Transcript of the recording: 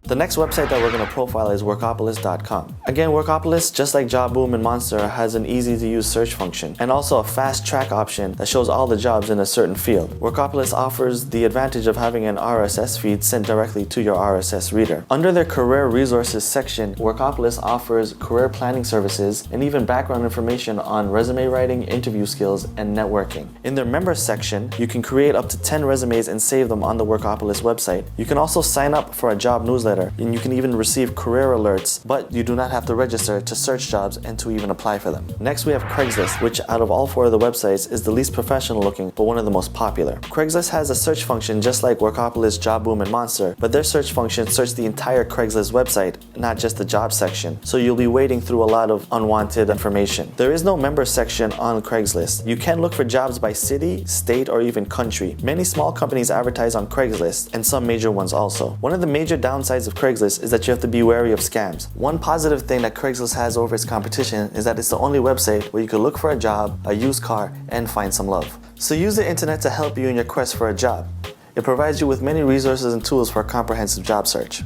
The next website that we're going to profile is Workopolis.com. Again, Workopolis, just like JobBoom and Monster, has an easy-to-use search function and also a fast track option that shows all the jobs in a certain field. Workopolis offers the advantage of having an RSS feed sent directly to your RSS reader. Under their career resources section, Workopolis offers career planning services and even background information on resume writing, interview skills, and networking. In their members section, you can create up to 10 resumes and save them on the Workopolis website. You can also sign up for a job newsletter, and you can even receive career alerts, but you do not have to register to search jobs and to even apply for them. Next, we have Craigslist, which out of all 4 of the websites is the least professional looking, but one of the most popular. Craigslist has a search function just like Workopolis, JobBoom, and Monster, but their search function searches the entire Craigslist website, not just the job section, so you'll be wading through a lot of unwanted information. There is no member section on Craigslist. You can look for jobs by city, state, or even country. Many small companies advertise on Craigslist, and some major ones also. One of the major downsides of Craigslist is that you have to be wary of scams. One positive thing that Craigslist has over its competition is that it's the only website where you can look for a job, a used car, and find some love. So use the internet to help you in your quest for a job. It provides you with many resources and tools for a comprehensive job search.